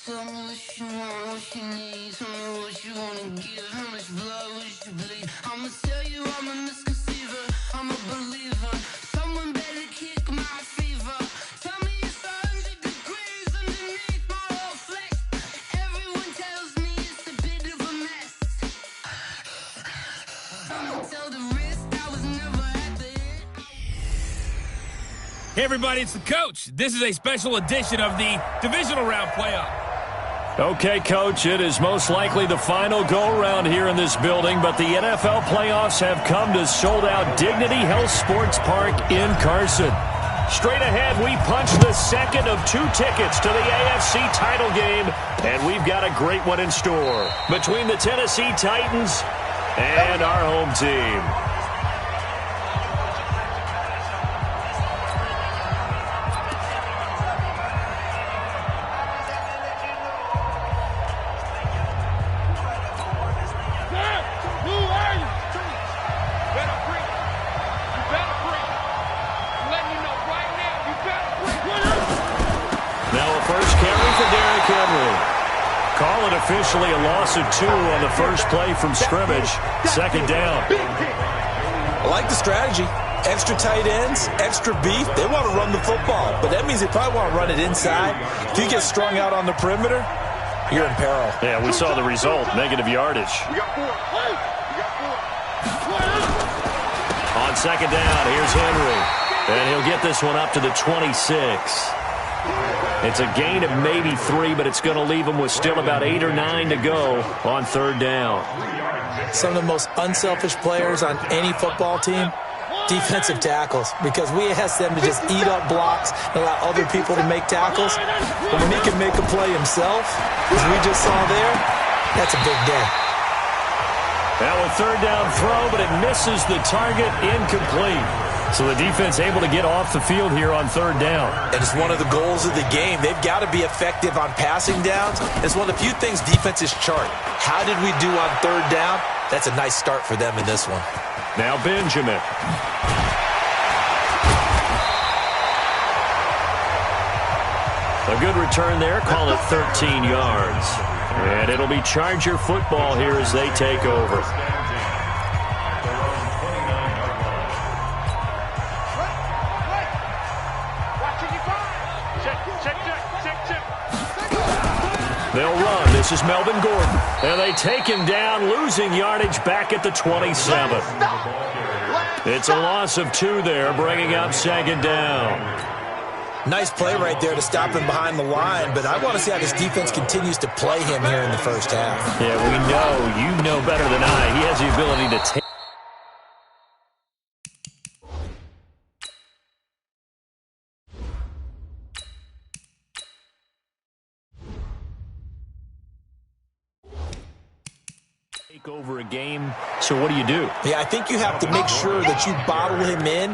Tell me what you want, what you need. Tell me what you wanna give. How much blood would you bleed? I'ma tell you I'm a misconceiver. I'm a believer. Someone better kick my fever. Tell me it's 100 degrees underneath my whole flesh. Everyone tells me it's a bit of a mess. I'ma tell the risk I was never at the end. Hey everybody, it's the coach. This is a special edition of the divisional round playoff. Okay, Coach, it is most likely the final go-around here in this building, but the NFL playoffs have come to sold-out Dignity Health Sports Park in Carson. Straight ahead, we punch the second of 2 tickets to the AFC title game, and we've got a great one in store between the Tennessee Titans and our home team. Officially a loss of 2 on the first play from scrimmage. Second down. I like the strategy. Extra tight ends, extra beef. They want to run the football, but that means they probably want to run it inside. If you get strung out on the perimeter, you're in peril. Yeah, we saw the result. Negative yardage. On second down, here's Henry. And he'll get this one up to the 26. It's a gain of maybe 3, but it's going to leave them with still about 8 or 9 to go on third down. Some of the most unselfish players on any football team, defensive tackles, because we ask them to just eat up blocks and allow other people to make tackles. But when he can make a play himself, as we just saw there, that's a big day. Now a third down throw, but it misses the target, incomplete. So the defense able to get off the field here on third down. And it's one of the goals of the game. They've got to be effective on passing downs. It's one of the few things defenses chart. How did we do on third down? That's a nice start for them in this one. Now Benjamin. A good return there. Call it 13 yards. And it'll be Charger football here as they take over. They'll run. This is Melvin Gordon. And they take him down, losing yardage back at the 27. It's a loss of 2 there, bringing up second down. Nice play right there to stop him behind the line, but I want to see how this defense continues to play him here in the first half. Yeah, we know. You know better than I. He has the ability to take. Over a game, so what do you do? Yeah, I think you have to make sure that you bottle him in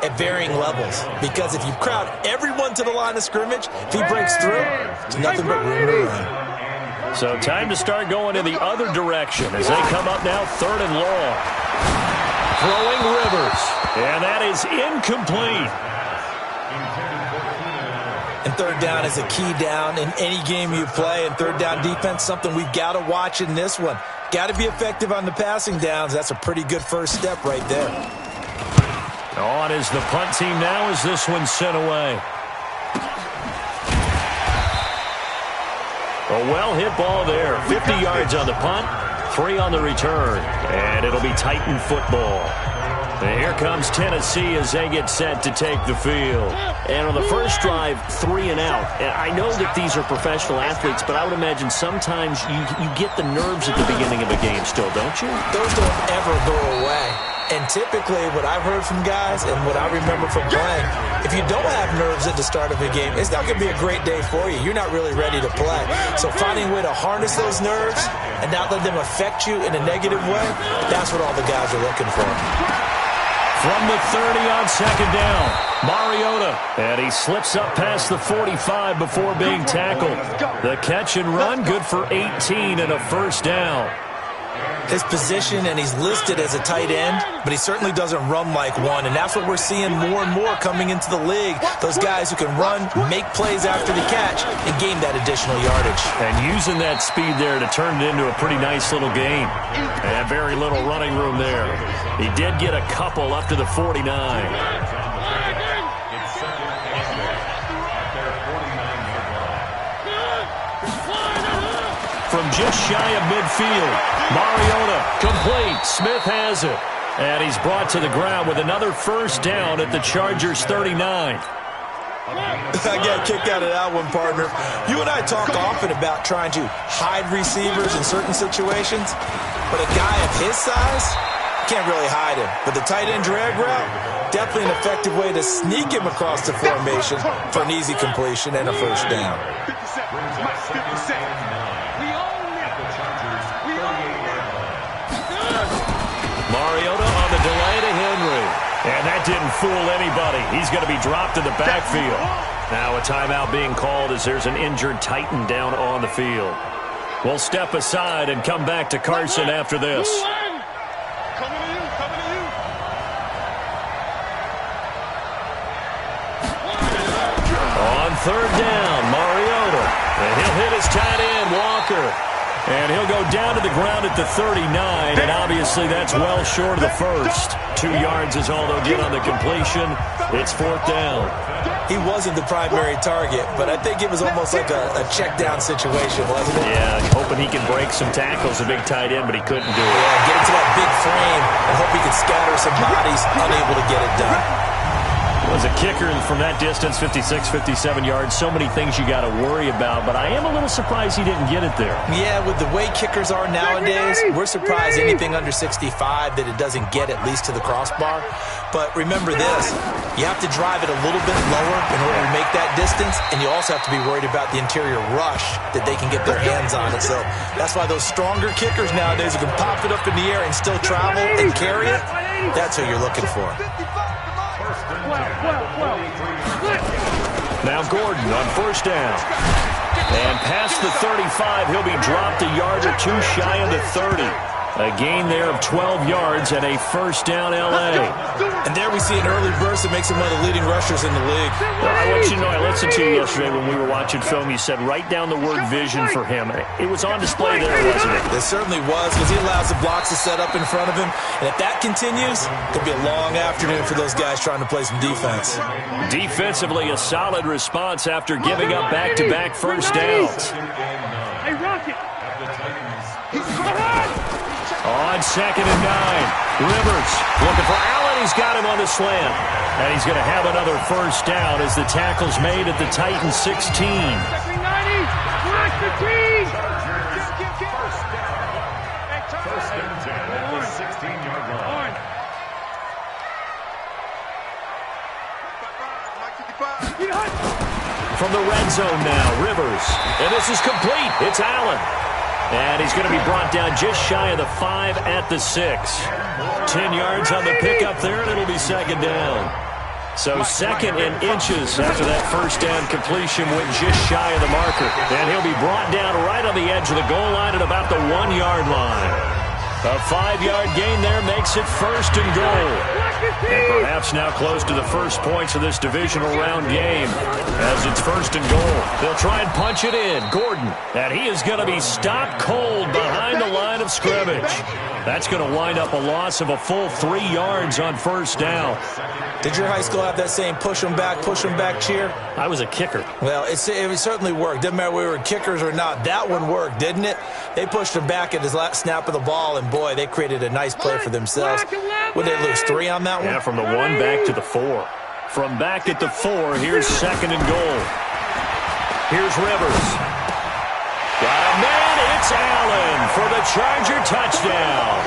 at varying levels, because if you crowd everyone to the line of scrimmage, if he breaks through, it's nothing but room to run. So time to start going in the other direction as they come up now, third and long. Throwing Rivers, and that is incomplete. And third down is a key down in any game you play, and third down defense, something we've got to watch in this one. Got to be effective on the passing downs. That's a pretty good first step right there. On is the punt team now as this one's sent away. A well-hit ball there. 50 yards on the punt, 3 on the return. And it'll be Titan football. And here comes Tennessee as they get set to take the field. And on the first drive, 3 and out. And I know that these are professional athletes, but I would imagine sometimes you get the nerves at the beginning of a game still, don't you? Those don't ever go away. And typically what I've heard from guys and what I remember from playing, if you don't have nerves at the start of a game, it's not going to be a great day for you. You're not really ready to play. So finding a way to harness those nerves and not let them affect you in a negative way, that's what all the guys are looking for. From the 30 on second down, Mariota, and he slips up past the 45 before being tackled. The catch and run, good for 18 and a first down. his position, and he's listed as a tight end, but he certainly doesn't run like one, and that's what we're seeing more and more coming into the league. Those guys who can run, make plays after the catch, and gain that additional yardage. And using that speed there to turn it into a pretty nice little game. And very little running room there. He did get a couple up to the 49. From just shy of midfield, Mariota complete. Smith has it. And he's brought to the ground with another first down at the Chargers' 39. I got a kick out of that one, partner. You and I talk often about trying to hide receivers in certain situations, but a guy of his size can't really hide him. But the tight end drag route, definitely an effective way to sneak him across the formation for an easy completion and a first down. Mariota on the delay to Henry. And that didn't fool anybody. He's going to be dropped in the backfield. Now a timeout being called as there's an injured Titan down on the field. We'll step aside and come back to Carson after this. On third down, Mariota. And he'll hit his tight end, Walker. And he'll go down to the ground at the 39, and obviously that's well short of the first. 2 yards is all they'll get on the completion. It's fourth down. He wasn't the primary target, but I think it was almost like a check-down situation, wasn't it? Yeah, hoping he can break some tackles, a big tight end, but he couldn't do it. Yeah, get into that big frame and hope he could scatter some bodies, unable to get it done. Was a kicker from that distance, 56, 57 yards. So many things you got to worry about, but I am a little surprised he didn't get it there. Yeah, with the way kickers are nowadays, we're surprised anything under 65 that it doesn't get at least to the crossbar. But remember this, you have to drive it a little bit lower in order to make that distance, and you also have to be worried about the interior rush that they can get their hands on it. So that's why those stronger kickers nowadays who can pop it up in the air and still travel and carry it, that's who you're looking for. Now Gordon on first down. And past the 35, he'll be dropped a yard or two shy of the 30. A gain there of 12 yards and a first down L.A. And there we see an early burst that makes him one of the leading rushers in the league. Well, I want you to know, I listened to you yesterday when we were watching film. You said write down the word vision for him. It was on display there, wasn't it? It certainly was, because he allows the blocks to set up in front of him. And if that continues, it'll be a long afternoon for those guys trying to play some defense. Defensively, a solid response after giving up back-to-back first downs. Hey, Rocket! On 2nd and 9, Rivers looking for Allen. He's got him on the slant. And he's going to have another first down as the tackle's made at the Titans 16. From the red zone now, Rivers. And this is complete. It's Allen. And he's going to be brought down just shy of the 5 at the 6. 10 yards on the pickup there, and it'll be second down. So second and inches after that first down completion went just shy of the marker. And he'll be brought down right on the edge of the goal line at about the 1-yard line. A 5-yard gain there makes it first and goal. And perhaps now close to the first points of this divisional round game as it's first and goal. They'll try and punch it in. Gordon, and he is going to be stopped cold behind the line of scrimmage. That's going to wind up a loss of a full 3 yards on first down. Did your high school have that saying, push them back cheer? I was a kicker. Well, it certainly worked. Didn't matter whether we were kickers or not. That one worked, didn't it? They pushed him back at his last snap of the ball, and boy, they created a nice play for themselves. Would they lose 3 on that one? Yeah, from the 1 back to the 4. From back at the 4, here's second and goal. Here's Rivers. Got a man, it's Allen for the Charger touchdown.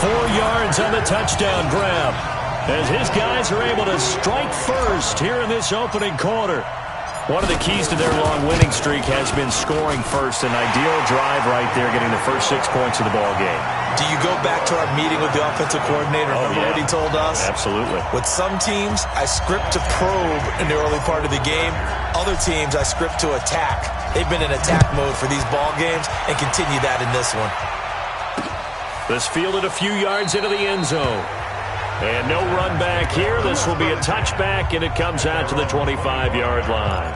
4 yards on the touchdown grab as his guys are able to strike first here in this opening quarter. One of the keys to their long winning streak has been scoring first. An ideal drive right there, getting the first 6 points of the ball game. Do you go back to our meeting with the offensive coordinator? Remember what he told us? Absolutely. With some teams, I script to probe in the early part of the game. Other teams, I script to attack. They've been in attack mode for these ball games and continue that in this one. This fielded a few yards into the end zone. And no run back here. This will be a touchback, and it comes out to the 25-yard line.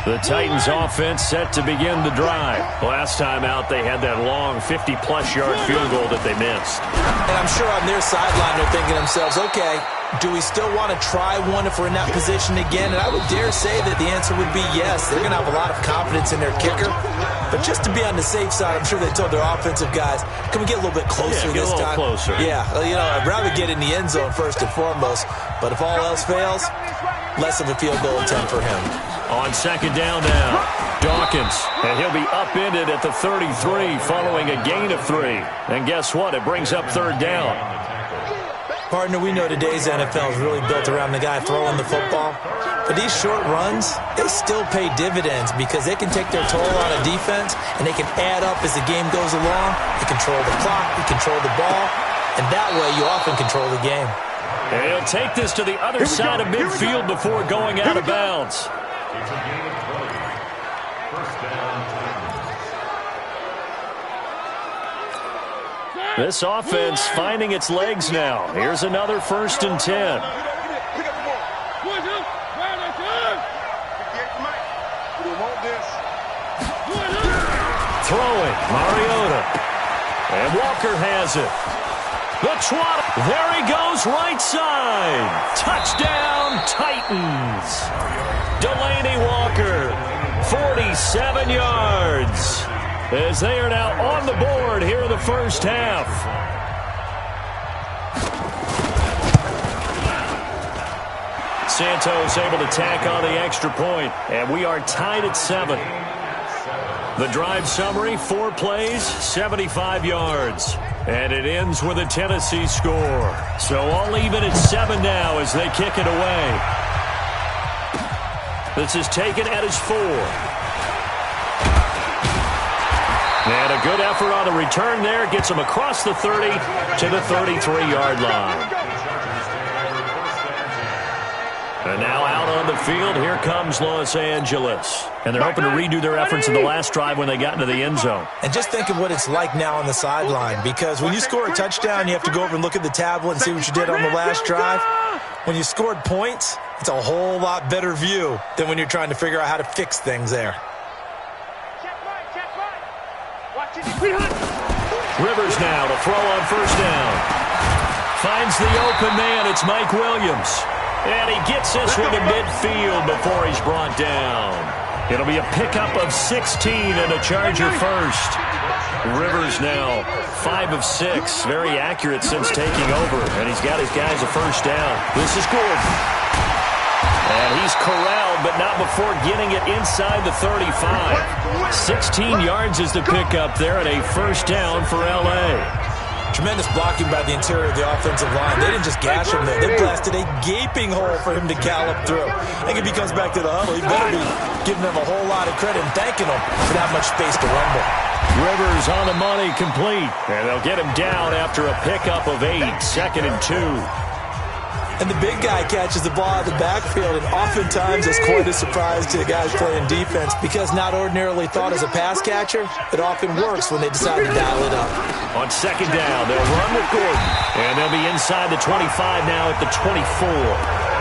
The Titans offense set to begin the drive. Last time out, they had that long 50-plus-yard field goal that they missed. And I'm sure on their sideline they're thinking to themselves, okay, do we still want to try one if we're in that position again? And I would dare say that the answer would be yes. They're going to have a lot of confidence in their kicker. But just to be on the safe side, I'm sure they told their offensive guys, can we get a little bit closer this time? Closer. Yeah, I'd rather get in the end zone first and foremost. But if all else fails, less of a field goal attempt for him. On second down now, Dawkins. And he'll be upended at the 33 following a gain of 3. And guess what? It brings up third down. Partner, we know today's NFL is really built around the guy throwing the football. But these short runs, they still pay dividends because they can take their toll on a defense and they can add up as the game goes along. You control the clock, you control the ball, and that way you often control the game. And he'll take this to the other side of midfield before going out of bounds. This offense finding its legs now. Here's another 1st and 10. Throwing, Mariota. And Walker has it. The trot. There he goes, right side. Touchdown, Titans. Delaney Walker, 47 yards. As they are now on the board here in the first half. Santos able to tack on the extra point, and we are tied at 7. The drive summary, 4 plays, 75 yards. And it ends with a Tennessee score. So all even at 7 now as they kick it away. This is taken at his 4. And a good effort on the return there. Gets him across the 30 to the 33-yard line. And now out on the field, here comes Los Angeles. And they're hoping to redo their efforts in the last drive when they got into the end zone. And just think of what it's like now on the sideline. Because when you score a touchdown, you have to go over and look at the tablet and see what you did on the last drive. When you scored points, it's a whole lot better view than when you're trying to figure out how to fix things there. Rivers now to throw on first down. Finds the open man. It's Mike Williams. And he gets this one to midfield before he's brought down. It'll be a pickup of 16 and a Charger first. Rivers now 5 of 6. Very accurate since taking over. And he's got his guys a first down. This is Gordon. And he's corralled, but not before getting it inside the 35. 16 yards is the pickup there and a first down for L.A. Tremendous blocking by the interior of the offensive line. They didn't just gash him there. They blasted a gaping hole for him to gallop through. I think if he comes back to the huddle, he better be giving them a whole lot of credit and thanking them for that much space to rumble. Rivers on the money, complete. And they'll get him down after a pickup of 8, 2nd and 2. And the big guy catches the ball out of the backfield, and oftentimes it's quite a surprise to the guys playing defense because not ordinarily thought as a pass catcher, it often works when they decide to dial it up. On second down, they'll run with Gordon, and they'll be inside the 25 now at the 24.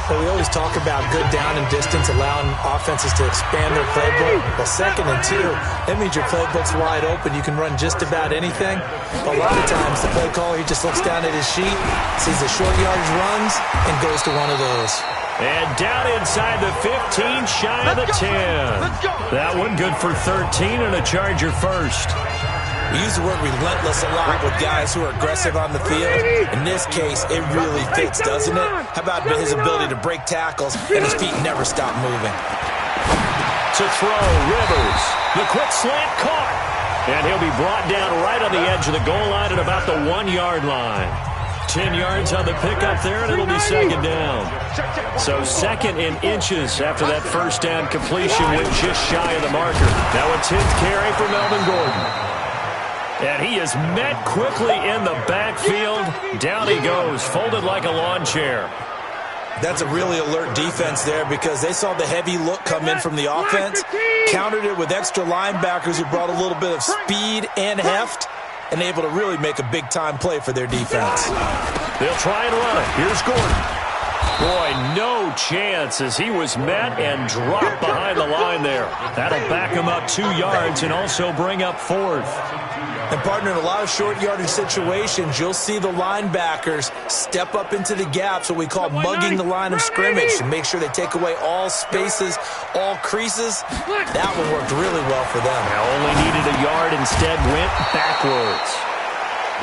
So we always talk about good down and distance, allowing offenses to expand their playbook. Well, 2nd and 2, that means your playbook's wide open. You can run just about anything. But a lot of times, the play caller, he just looks down at his sheet, sees the short yardage runs, and goes to one of those. And down inside the 15, shy of the 10. That one good for 13 and a Charger first. We use the word relentless a lot with guys who are aggressive on the field. In this case, it really fits, doesn't it? How about his ability to break tackles and his feet never stop moving? To throw, Rivers. The quick slant caught. And he'll be brought down right on the edge of the goal line at about the 1-yard line. 10 yards on the pickup there, and it'll be second down. So second in inches after that first down completion went just shy of the marker. Now a 10th carry for Melvin Gordon. And he is met quickly in the backfield. Down he goes, folded like a lawn chair. That's a really alert defense there because they saw the heavy look come in from the offense, countered it with extra linebackers who brought a little bit of speed and heft, and able to really make a big-time play for their defense. They'll try and run it. Here's Gordon. Boy, no chance as he was met and dropped behind the line there. That'll back him up 2 yards and also bring up fourth. And, partner, in a lot of short yardage situations, you'll see the linebackers step up into the gaps, what we call mugging the line of scrimmage, to make sure they take away all spaces, all creases. That one worked really well for them. Now only needed a yard, instead went backwards.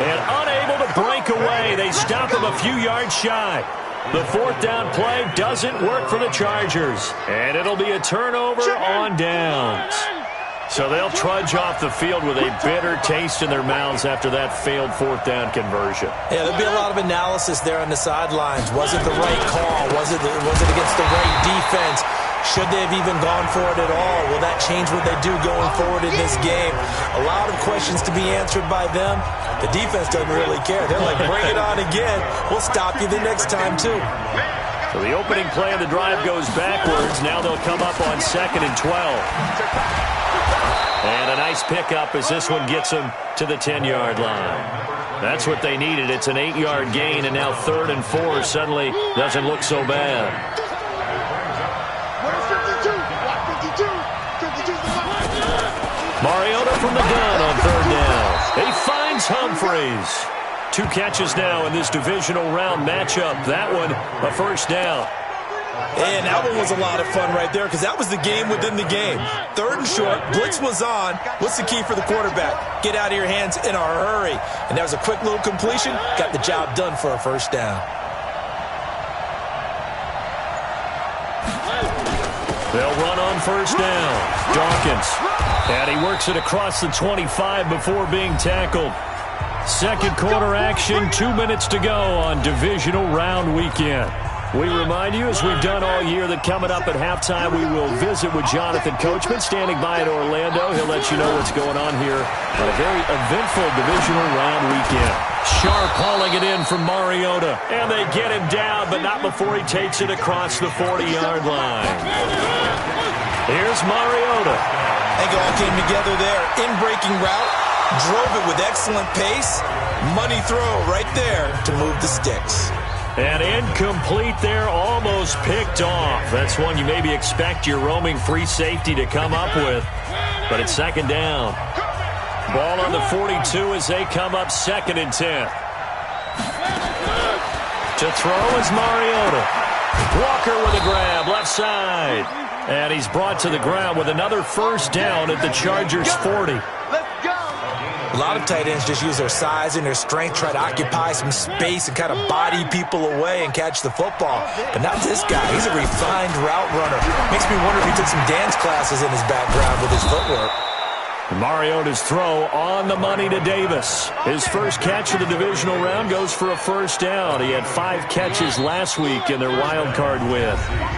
And unable to break away, they stop him a few yards shy. The fourth down play doesn't work for the Chargers. And it'll be a turnover on downs. So they'll trudge off the field with a bitter taste in their mouths after that failed fourth down conversion. Yeah, there'll be a lot of analysis there on the sidelines. Was it the right call? Was it against the right defense? Should they have even gone for it at all? Will that change what they do going forward in this game? A lot of questions to be answered by them. The defense doesn't really care. They're like, bring it on again. We'll stop you the next time, too. So the opening play of the drive goes backwards. Now they'll come up on 2nd and 12. And a nice pickup as this one gets them to the 10-yard line. That's what they needed. It's an 8-yard gain, and now 3rd and 4 suddenly doesn't look so bad. Mariota from the gun on 3rd down. He finds Humphreys. 2 catches now in this divisional round matchup. That one, a first down. And that one was a lot of fun right there because that was the game within the game. 3rd and short, blitz was on. What's the key for the quarterback? Get out of your hands in a hurry. And that was a quick little completion. Got the job done for a first down. They'll run on first down. Dawkins. And he works it across the 25 before being tackled. Second quarter action, 2 minutes to go on divisional round weekend. We remind you, as we've done all year, that coming up at halftime, we will visit with Jonathan Coachman, standing by in Orlando. He'll let you know what's going on here on a very eventful divisional round weekend. Sharp hauling it in from Mariota, and they get him down, but not before he takes it across the 40-yard line. Here's Mariota. I think it all came together there. In-breaking route, drove it with excellent pace. Money throw right there to move the sticks. And incomplete there, almost picked off. That's one you maybe expect your roaming free safety to come up with. But it's second down. Ball on the 42 as they come up 2nd and 10. To throw is Mariota. Walker with a grab, left side. And he's brought to the ground with another first down at the Chargers' 40. A lot of tight ends just use their size and their strength, try to occupy some space and kind of body people away and catch the football. But not this guy. He's a refined route runner. Makes me wonder if he took some dance classes in his background with his footwork. Mariota's throw on the money to Davis. His first catch of the divisional round goes for a first down. He had 5 catches last week in their wild card win.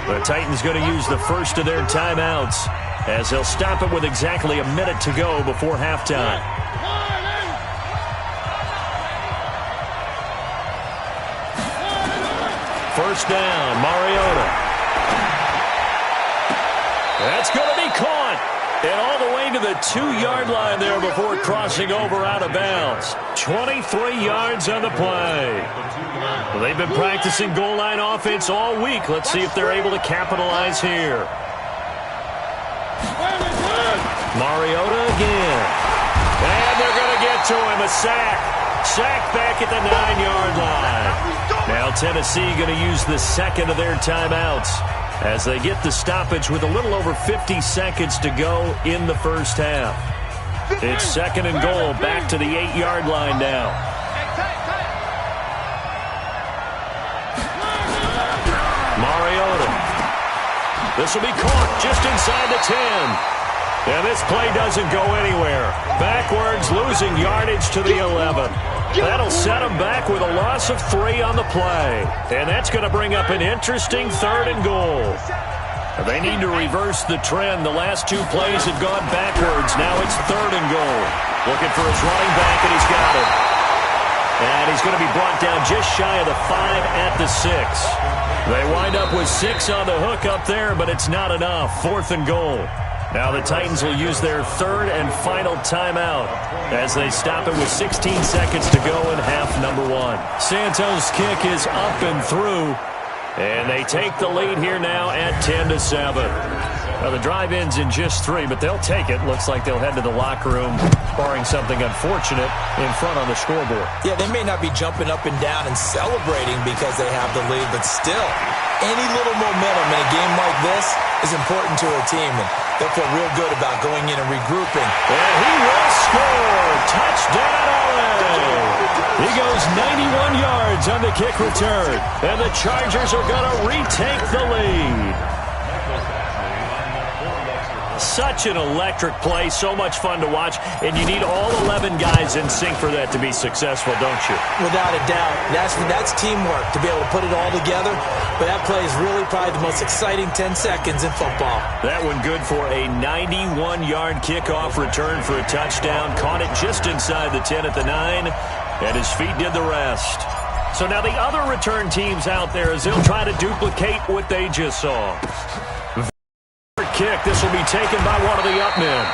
The Titans going to use the first of their timeouts as they'll stop it with exactly a minute to go before halftime. First down, Mariota. That's going to be caught. And all the way to the 2-yard line there before crossing over out of bounds. 23 yards on the play. Well, they've been practicing goal line offense all week. Let's see if they're able to capitalize here. Mariota again. And they're going to get to him. A sack. Sack back at the 9-yard line. Now Tennessee going to use the second of their timeouts as they get the stoppage with a little over 50 seconds to go in the first half. It's 2nd and goal, back to the 8-yard line now. Mariota. This will be caught just inside the 10. And this play doesn't go anywhere. Backwards, losing yardage to the 11. That'll set them back with a loss of 3 on the play. And that's going to bring up an interesting 3rd and goal. They need to reverse the trend. The last 2 plays have gone backwards. Now it's 3rd and goal. Looking for his running back, and he's got it. And he's going to be brought down just shy of the 5 at the 6. They wind up with 6 on the hook up there, but it's not enough. 4th and goal. Now the Titans will use their 3rd and final timeout as they stop it with 16 seconds to go in half number 1. Santos' kick is up and through, and they take the lead here now at 10-7. Now the drive ends in just 3, but they'll take it. Looks like they'll head to the locker room, barring something unfortunate in front on the scoreboard. Yeah, they may not be jumping up and down and celebrating because they have the lead, but still, any little momentum in a game like this is important to a team, and they'll feel real good about going in and regrouping. And he will score. Touchdown, LA. He goes 91 yards on the kick return, and the Chargers are going to retake the lead. Such an electric play, so much fun to watch, and you need all 11 guys in sync for that to be successful, don't you? Without a doubt. That's teamwork to be able to put it all together, but that play is really probably the most exciting 10 seconds in football. That one good for a 91-yard kickoff return for a touchdown. Caught it just inside the 10 at the 9, and his feet did the rest. So now the other return teams out there as they'll try to duplicate what they just saw. Kick. This will be taken by one of the up men.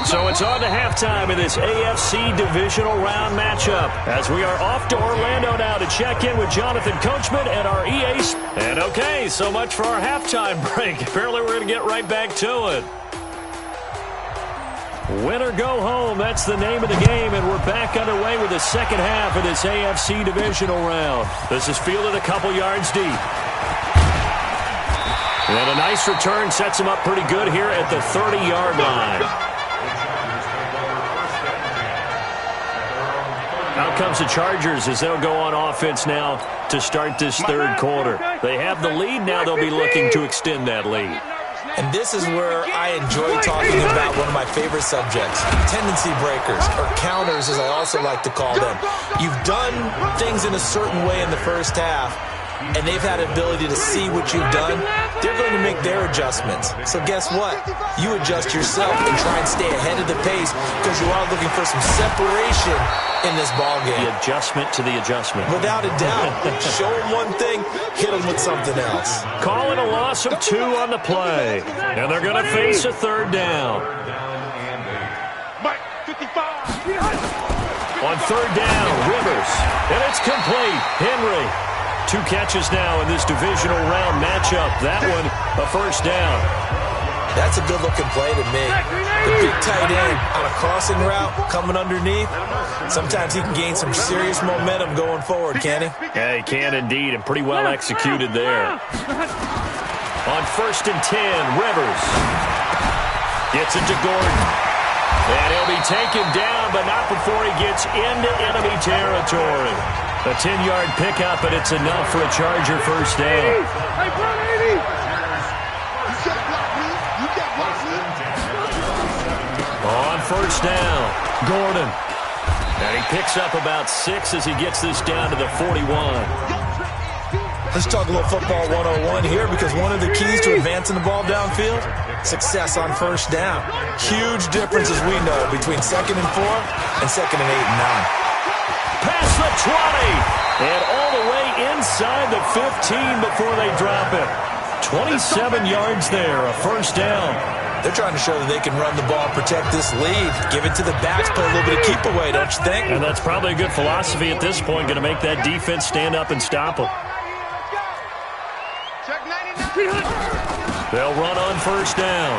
So it's on to halftime in this AFC divisional round matchup as we are off to Orlando now to check in with Jonathan Coachman and our EA. And okay, so much for our halftime break. Apparently we're going to get right back to it. Win or go home, that's the name of the game, and we're back underway with the second half of this AFC divisional round. This is fielded a couple yards deep. And a nice return sets him up pretty good here at the 30-yard line. Out comes the Chargers as they'll go on offense now to start this 3rd quarter. They have the lead now. They'll be looking to extend that lead. And this is where I enjoy talking about one of my favorite subjects, tendency breakers, or counters as I also like to call them. You've done things in a certain way in the first half, and they've had an ability to see what you've done. They're going to make their adjustments. So guess what? You adjust yourself and try and stay ahead of the pace because you are looking for some separation in this ballgame. The adjustment to the adjustment. Without a doubt. Show them one thing, hit them with something else. Calling a loss of 2 on the play. And they're going to face a 3rd down. On 3rd down, Rivers. And it's complete. Henry. 2 catches now in this divisional round matchup. That one, a 1st down. That's a good-looking play to me. The big tight end on a crossing route coming underneath. Sometimes he can gain some serious momentum going forward, can he? Yeah, he can indeed, and pretty well executed there. On 1st and 10, Rivers gets it to Gordon. And he'll be taken down, but not before he gets into enemy territory. A 10-yard pickup, and it's enough for a Charger 1st down. On 1st down, Gordon. And he picks up about 6 as he gets this down to the 41. Let's talk a little football 101 here because one of the keys to advancing the ball downfield, success on 1st down. Huge difference, as we know, between 2nd and 4 and 2nd and 8 and 9. Past the 20, and all the way inside the 15 before they drop it. 27 yards there, a 1st down. They're trying to show that they can run the ball, protect this lead, give it to the backs, play a little bit of keep away, don't you think? And that's probably a good philosophy at this point, going to make that defense stand up and stop them. They'll run on 1st down.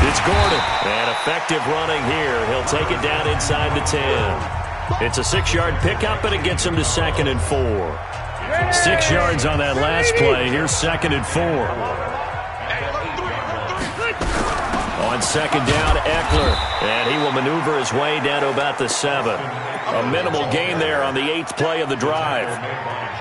It's Gordon, and effective running here. He'll take it down inside the 10. It's a 6-yard pickup, and it gets him to 2nd and 4. 6 yards on that last play. Here's 2nd and 4. On On second down, Eckler. And he will maneuver his way down to about the 7. A minimal gain there on the 8th play of the drive.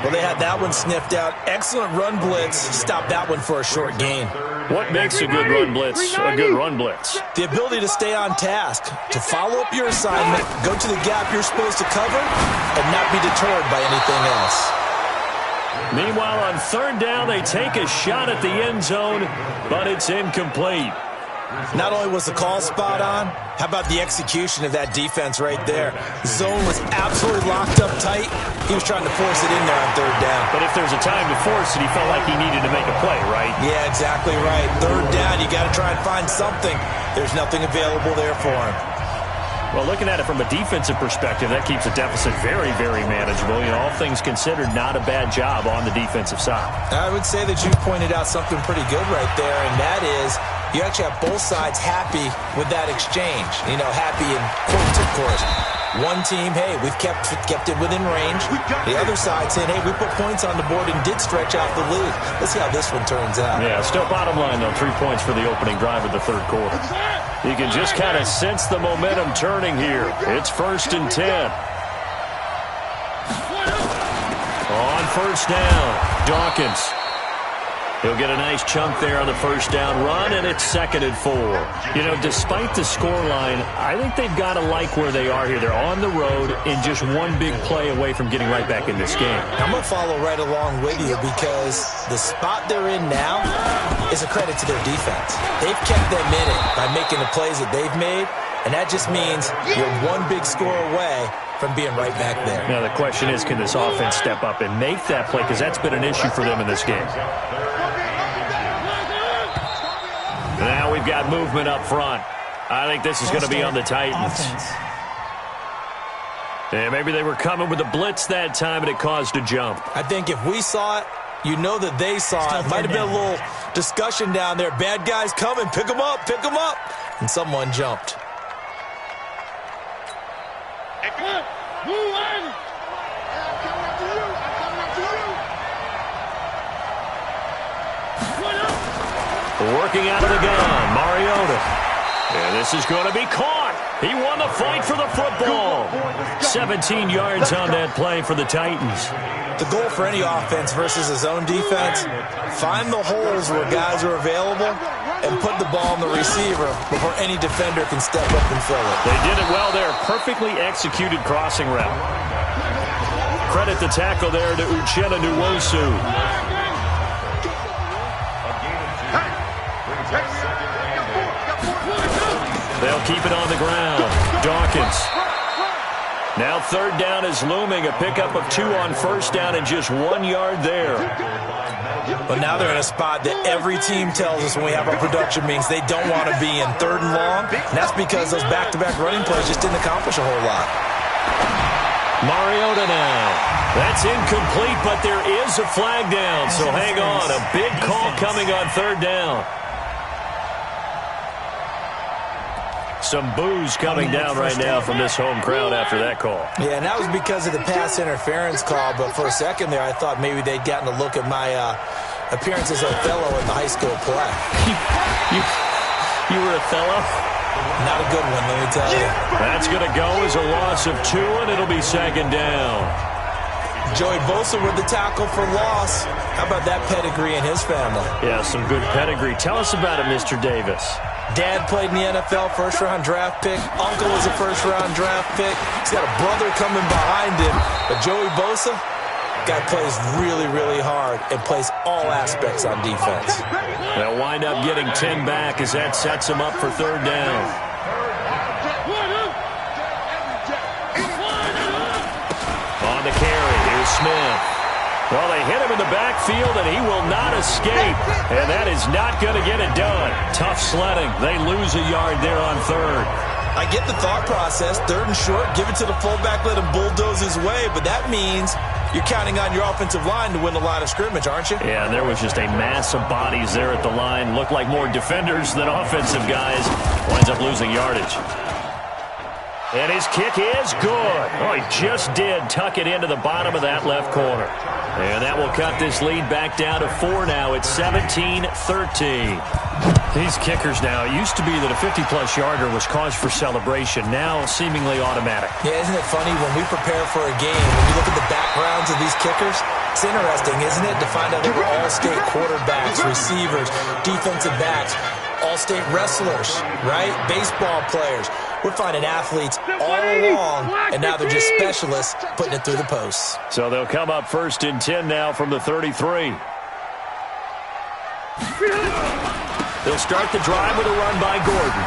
Well, they had that one sniffed out. Excellent run blitz. Stopped that one for a short gain. What makes a good run blitz a good run blitz? The ability to stay on task, to follow up your assignment, go to the gap you're supposed to cover, and not be deterred by anything else. Meanwhile, on third down, they take a shot at the end zone, but it's incomplete. Not only was the call spot on, how about the execution of that defense right there? The zone was absolutely locked up tight. He was trying to force it in there on third down. But if there's a time to force it, he felt like he needed to make a play, right? Yeah, exactly right. Third down, you got to try and find something. There's nothing available there for him. Well, looking at it from a defensive perspective, that keeps the deficit very, very manageable. You know, all things considered, not a bad job on the defensive side. I would say that you pointed out something pretty good right there, and that is you actually have both sides happy with that exchange. You know, happy in quotes, of course. One team, hey, we've kept it within range. The other side saying, hey, we put points on the board and did stretch out the lead. Let's see how this one turns out. Yeah, still bottom line, though, 3 points for the opening drive of the third quarter. You can just kind of sense the momentum turning here. It's 1st and 10. On first down, Dawkins. He'll get a nice chunk there on the first down run, and it's 2nd and 4. You know, despite the scoreline, I think they've got to like where they are here. They're on the road and just one big play away from getting right back in this game. I'm going to follow right along with you because the spot they're in now is a credit to their defense. They've kept them in it by making the plays that they've made, and that just means you're one big score away from being right back there. Now, the question is, can this offense step up and make that play? Because that's been an issue for them in this game. Now we've got movement up front. I think this is going to be on the Titans. And maybe they were coming with a blitz that time, and it caused a jump. I think if we saw it, you know that they saw it. Might have been a little discussion down there. Bad guys coming. Pick them up. Pick them up. And someone jumped. Working out of the gun, Mariota. And this is going to be caught. He won the fight for the football. 17 yards on that play for the Titans. The goal for any offense versus his own defense, find the holes where guys are available and put the ball on the receiver before any defender can step up and fill it. They did it well there. Perfectly executed crossing route. Credit the tackle there to Uchenna Nwosu. They'll keep it on the ground. Dawkins. Now third down is looming. A pickup of 2 on first down and just 1 yard there. But now they're in a spot that every team tells us when we have our production meetings they don't want to be in, 3rd and long. And that's because those back-to-back running plays just didn't accomplish a whole lot. Mariota now. That's incomplete, but there is a flag down. So hang on. A big call coming on third down. Some boos coming down right now from this home crowd after that call. Yeah, and that was because of the pass interference call. But for a second there, I thought maybe they'd gotten a look at my appearance as Othello in the high school play. You were Othello? Not a good one, let me tell you. That's going to go as a loss of 2, and it'll be 2nd down. Joey Bosa with the tackle for loss. How about that pedigree in his family? Yeah, some good pedigree. Tell us about it, Mr. Davis. Dad played in the NFL, first-round draft pick. Uncle was a first-round draft pick. He's got a brother coming behind him. But Joey Bosa, guy plays really, really hard and plays all aspects on defense. They'll wind up getting 10 back as that sets him up for third down. On the carry, here's Smith. Well, they hit him in the backfield, and he will not escape. And that is not going to get it done. Tough sledding. They lose a yard there on third. I get the thought process. 3rd and short, give it to the fullback, let him bulldoze his way. But that means you're counting on your offensive line to win the line of scrimmage, aren't you? Yeah, and there was just a mass of bodies there at the line. Looked like more defenders than offensive guys. Winds up losing yardage. And his kick is good. Oh, he just did tuck it into the bottom of that left corner. And that will cut this lead back down to 4 now. It's 17-13. These kickers now, it used to be that a 50-plus yarder was cause for celebration. Now seemingly automatic. Yeah, isn't it funny when we prepare for a game, when you look at the backgrounds of these kickers, it's interesting, isn't it, to find out they were all-state quarterbacks, receivers, defensive backs, all-state wrestlers, right? Baseball players. We're finding athletes all along, and now they're just specialists putting it through the posts. So they'll come up 1st and 10 now from the 33. They'll start the drive with a run by Gordon.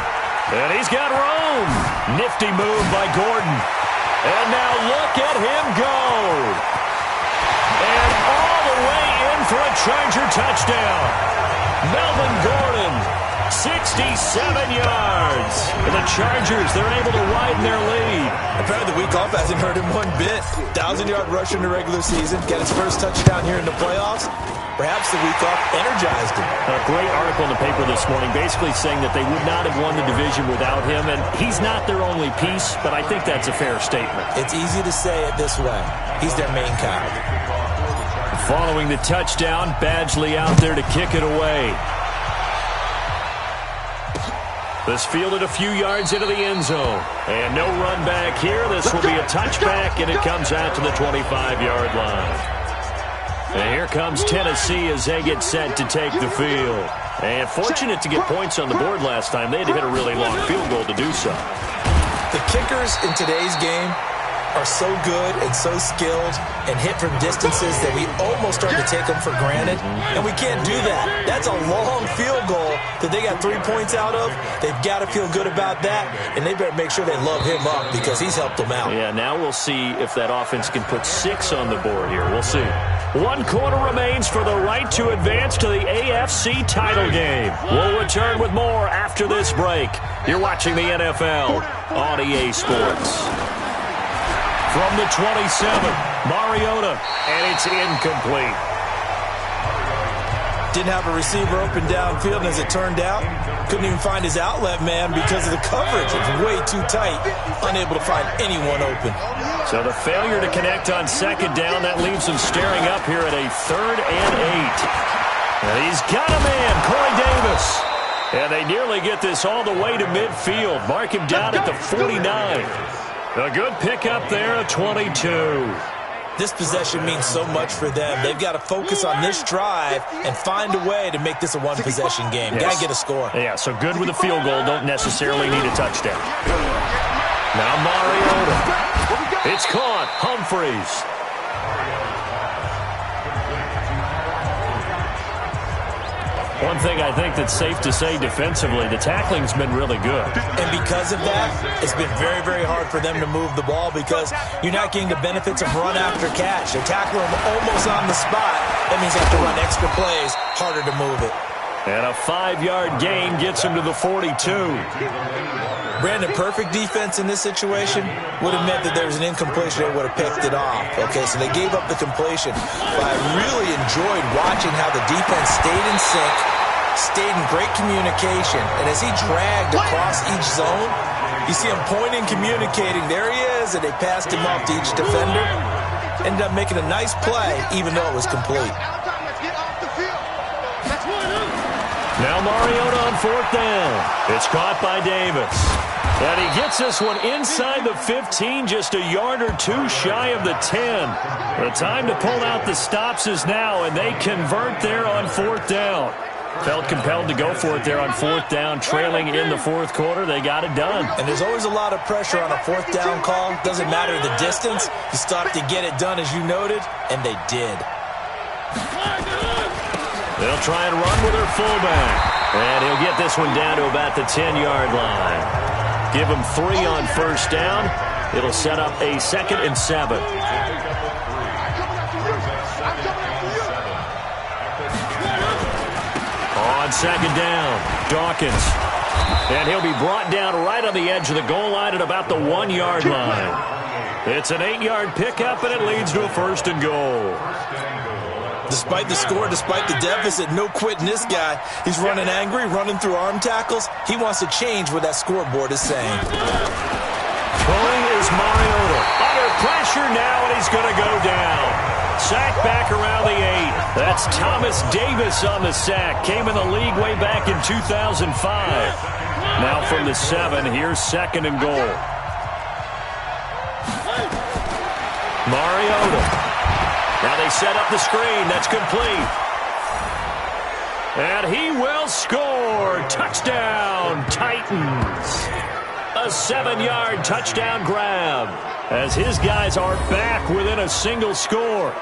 And he's got room. Nifty move by Gordon. And now look at him go. And all the way in for a Charger touchdown. Melvin Gordon, 67 yards. And the Chargers, they're able to widen their lead. Apparently the week off hasn't hurt him one bit. 1,000-yard rusher in the regular season. Got his first touchdown here in the playoffs. Perhaps the week off energized him. A great article in the paper this morning basically saying that they would not have won the division without him, and he's not their only piece, but I think that's a fair statement. It's easy to say it this way. He's their main guy. Following the touchdown, Badgley out there to kick it away. This fielded a few yards into the end zone. And no run back here. This will be a touchback, and it comes out to the 25-yard line. And here comes Tennessee as they get set to take the field. And fortunate to get points on the board last time. They had to hit a really long field goal to do so. The kickers in today's game are so good and so skilled and hit from distances that we almost start to take them for granted. And we can't do that. That's a long field goal that they got 3 points out of. They've got to feel good about that, and they better make sure they love him up because he's helped them out. Yeah, now we'll see if that offense can put 6 on the board here. We'll see. 1 quarter remains for the right to advance to the AFC title game. We'll return with more after this break. You're watching the NFL on EA Sports. From the 27, Mariota, and it's incomplete. Didn't have a receiver open downfield, and as it turned out, couldn't even find his outlet man because of the coverage. It's way too tight, unable to find anyone open. So the failure to connect on 2nd down, that leaves him staring up here at a 3rd and 8. And he's got a man, Corey Davis. And they nearly get this all the way to midfield. Mark him down at the 49. A good pickup there at 22. This possession means so much for them. They've got to focus on this drive and find a way to make this a one-possession game. Yes. Got to get a score. Yeah, so good with a field goal. Don't necessarily need a touchdown. Now Mariota. It's caught. Humphreys. One thing I think that's safe to say defensively, the tackling's been really good. And because of that, it's been very, very hard for them to move the ball because you're not getting the benefits of run after catch. They're tackling them almost on the spot. That means they have to run extra plays, harder to move it. And a 5-yard gain gets him to the 42. Brandon, perfect defense in this situation would have meant that there was an incompletion. They would have picked it off. Okay, so they gave up the completion. But I really enjoyed watching how the defense stayed in sync, stayed in great communication. And as he dragged across each zone, you see him pointing, communicating. There he is, and they passed him off to each defender. Ended up making a nice play, even though it was complete. Now Mariota on 4th down. It's caught by Davis. And he gets this one inside the 15, just a yard or 2 shy of the 10. The time to pull out the stops is now, and they convert there on 4th down. Felt compelled to go for it there on 4th down, trailing in the 4th quarter. They got it done. And there's always a lot of pressure on a 4th down call. Doesn't matter the distance. You start to get it done, as you noted, and they did. They'll try and run with their fullback. And he'll get this one down to about the 10-yard line. Give him 3 on 1st down. It'll set up a 2nd and 7. On 2nd down, Dawkins. And he'll be brought down right on the edge of the goal line at about the 1-yard line. It's an 8-yard pickup, and it leads to a 1st and goal. Despite the score, despite the deficit, no quitting this guy. He's running angry, running through arm tackles. He wants to change what that scoreboard is saying. Throwing is Mariota. Under pressure now, and he's going to go down. Sack back around the 8. That's Thomas Davis on the sack. Came in the league way back in 2005. Now from the 7, here's 2nd and goal. Mariota. Now they set up the screen. That's complete. And he will score. Touchdown, Titans. A 7-yard touchdown grab as his guys are back within a single score.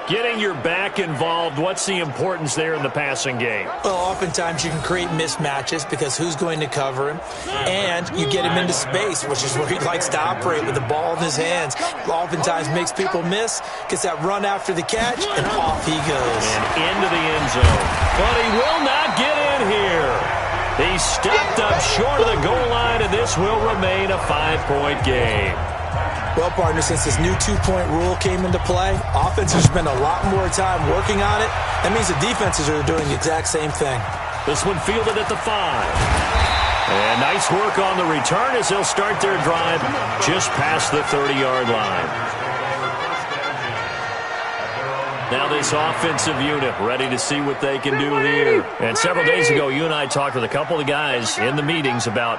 Getting your back involved, what's the importance there in the passing game? Well, oftentimes you can create mismatches because who's going to cover him? And you get him into space, which is where he likes to operate with the ball in his hands. Oftentimes makes people miss, gets that run after the catch, and off he goes. And into the end zone. But he will not get in here. He stepped up short of the goal line, and this will remain a 5-point game. Well, partner, since this new 2-point rule came into play, offenses spend a lot more time working on it. That means the defenses are doing the exact same thing. This one fielded at the 5. And nice work on the return as they'll start their drive just past the 30-yard line. Now this offensive unit ready to see what they can do here. And several days ago, you and I talked with a couple of guys in the meetings about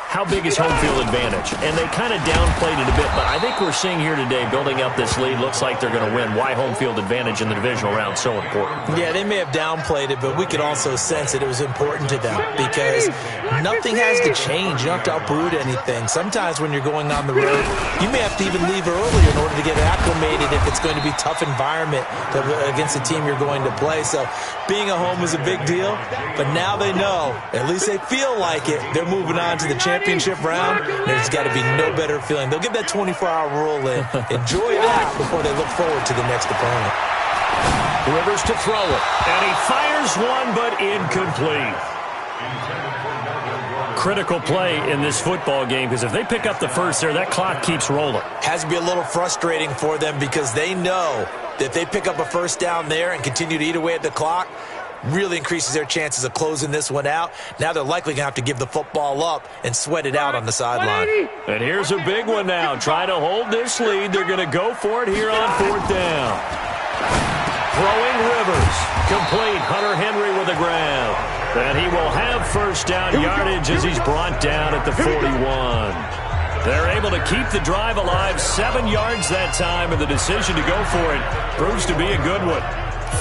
how big is home field advantage? And they kind of downplayed it a bit, but I think we're seeing here today, building up this lead, looks like they're going to win. Why home field advantage in the divisional round so important? Yeah, they may have downplayed it, but we could also sense that it was important to them because nothing has to change. You don't have to uproot anything. Sometimes when you're going on the road, you may have to even leave early in order to get acclimated if it's going to be a tough environment against the team you're going to play. So being at home is a big deal, but now they know, at least they feel like it, they're moving on to the championship round. There's got to be no better feeling. They'll get that 24-hour rule in. Enjoy that before they look forward to the next opponent. Rivers to throw it, and he fires one, but incomplete. Critical play in this football game because if they pick up the first there, that clock keeps rolling. Has to be a little frustrating for them because they know that if they pick up a first down there and continue to eat away at the clock, really increases their chances of closing this one out. Now they're likely going to have to give the football up and sweat it out on the sideline. And here's a big one now. Trying to hold this lead. They're going to go for it here on 4th down. Throwing Rivers. Complete. Hunter Henry with a grab. And he will have first down yardage as he's brought down at the 41. They're able to keep the drive alive. 7 yards that time, and the decision to go for it proves to be a good one.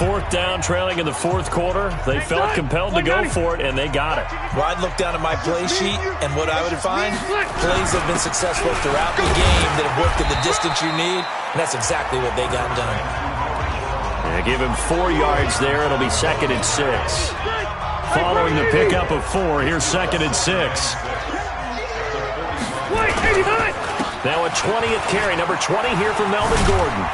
4th down, trailing in the 4th quarter. They felt compelled to go for it, and they got it. Well, I'd look down at my play sheet, and what I would find, plays have been successful throughout the game that have worked at the distance you need, and that's exactly what they got done. Yeah, give him 4 yards there. It'll be 2nd and 6. Following the pickup of 4, here's 2nd and 6. Now a 20th carry, number 20 here for Melvin Gordon.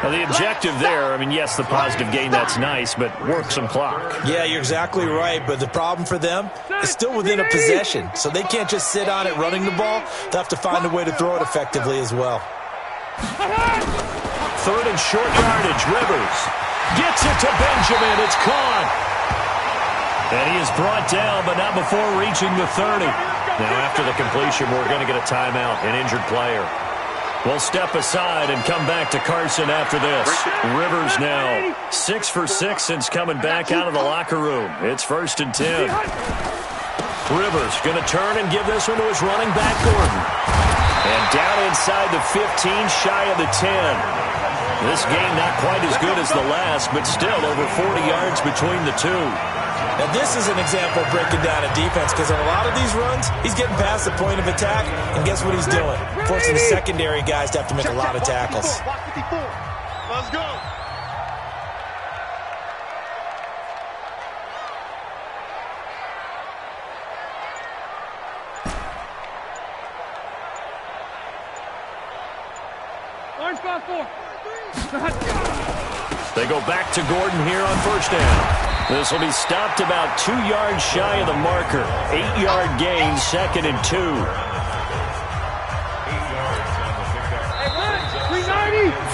Now the objective there, I mean, yes, the positive gain, that's nice, but work some clock. Yeah, you're exactly right, but the problem for them is still within a possession, so they can't just sit on it running the ball. They'll have to find a way to throw it effectively as well. 3rd and short yardage, Rivers gets it to Benjamin. It's caught. And he is brought down, but not before reaching the 30. Now after the completion, we're going to get a timeout, an injured player. We'll step aside and come back to Carson after this. Rivers now 6 for 6 since coming back out of the locker room. It's 1st and 10. Rivers going to turn and give this one to his running back, Gordon. And down inside the 15, shy of the 10. This game not quite as good as the last, but still over 40 yards between the two. Now, this is an example of breaking down a defense because on a lot of these runs, he's getting past the point of attack, and guess what he's doing? Forcing the secondary guys to have to make a lot of tackles. Let's go. Orange 5-4. They go back to Gordon here on 1st down. This will be stopped about 2 yards shy of the marker. 8-yard gain, 2nd and 2.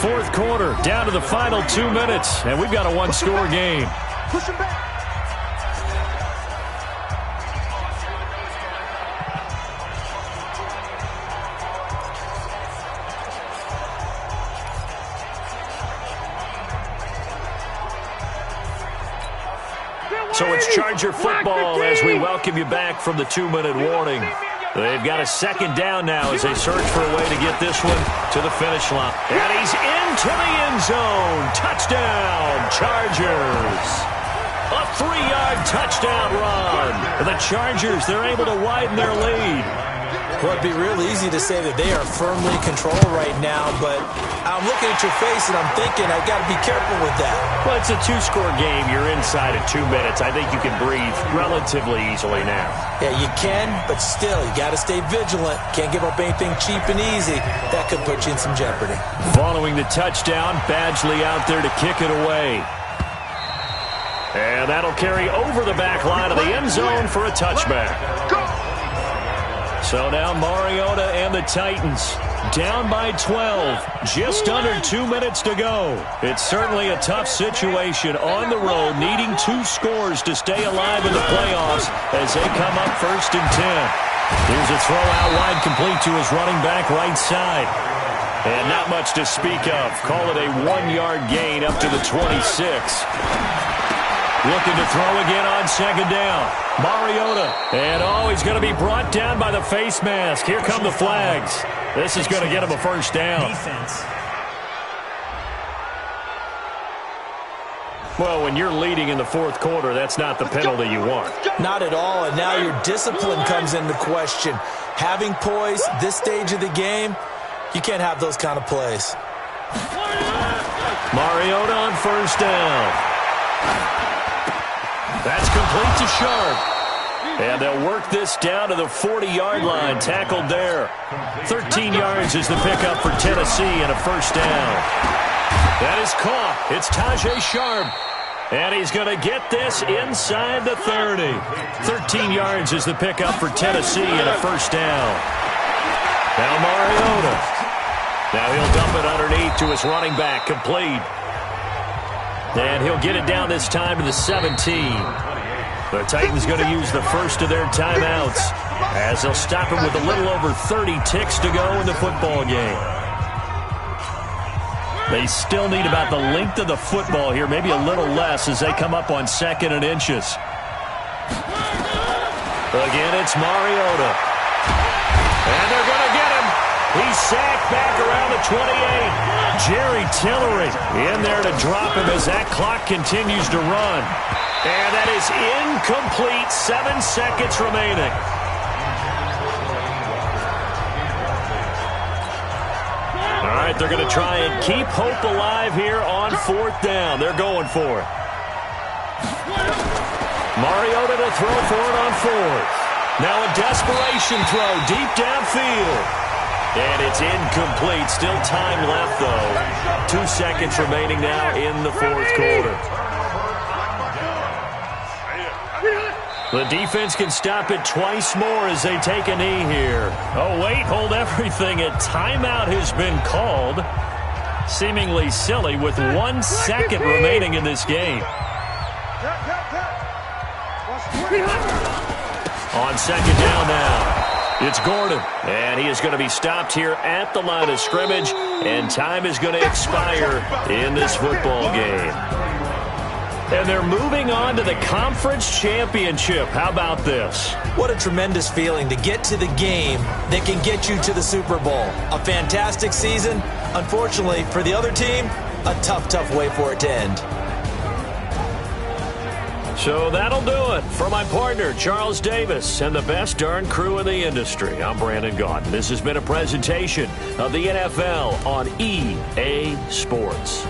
4th quarter, down to the final 2 minutes, and we've got a 1-score game. Push him back. So it's Charger football as we welcome you back from the 2-minute warning. They've got a second down now as they search for a way to get this one to the finish line. And he's into the end zone. Touchdown, Chargers. A 3-yard touchdown run. And the Chargers, they're able to widen their lead. Well, it'd be real easy to say that they are firmly in control right now, but I'm looking at your face and I'm thinking I've got to be careful with that. Well, it's a 2-score game. You're inside of 2 minutes. I think you can breathe relatively easily now. Yeah, you can, but still, you got to stay vigilant. Can't give up anything cheap and easy. That could put you in some jeopardy. Following the touchdown, Badgley out there to kick it away. And that'll carry over the back line of the end zone for a touchback. So now Mariota and the Titans down by 12. Just under 2 minutes to go. It's certainly a tough situation on the road, needing 2 scores to stay alive in the playoffs as they come up 1st and 10. Here's a throw out wide, complete to his running back right side. And not much to speak of. Call it a 1-yard gain up to the 26. Looking to throw again on second down. Mariota. And, he's going to be brought down by the face mask. Here come the flags. This is going to get him a first down. Defense. Well, when you're leading in the 4th quarter, that's not the penalty you want. Not at all, and now your discipline comes into question. Having poise this stage of the game, you can't have those kind of plays. Mariota on first down. That's complete to Sharp. And they'll work this down to the 40-yard line. Tackled there. 13 yards is the pickup for Tennessee and a first down. That is caught. It's Tajay Sharp. And he's going to get this inside the 30. 13 yards is the pickup for Tennessee and a first down. Now Mariota. Now he'll dump it underneath to his running back. Complete. And he'll get it down this time to the 17. The Titans going to use the first of their timeouts as they'll stop him with a little over 30 ticks to go in the football game. They still need about the length of the football here, maybe a little less as they come up on 2nd and inches. Again, it's Mariota. And they're going to get him. He's sacked back around the 28. Jerry Tillery in there to drop him as that clock continues to run. And that is incomplete. 7 seconds remaining. All right, they're going to try and keep hope alive here on 4th down. They're going for it. Mariota to throw for it on 4th. Now a desperation throw deep downfield. And it's incomplete. Still time left, though. 2 seconds remaining now in the 4th quarter. The defense can stop it twice more as they take a knee here. Oh, wait, hold everything. A timeout has been called. Seemingly silly with 1 second remaining in this game. On second down now. It's Gordon, and he is going to be stopped here at the line of scrimmage, and time is going to expire in this football game. And they're moving on to the conference championship. How about this? What a tremendous feeling to get to the game that can get you to the Super Bowl. A fantastic season. Unfortunately, for the other team, a tough way for it to end. So that'll do it for my partner, Charles Davis, and the best darn crew in the industry. I'm Brandon Gaudin. This has been a presentation of the NFL on EA Sports.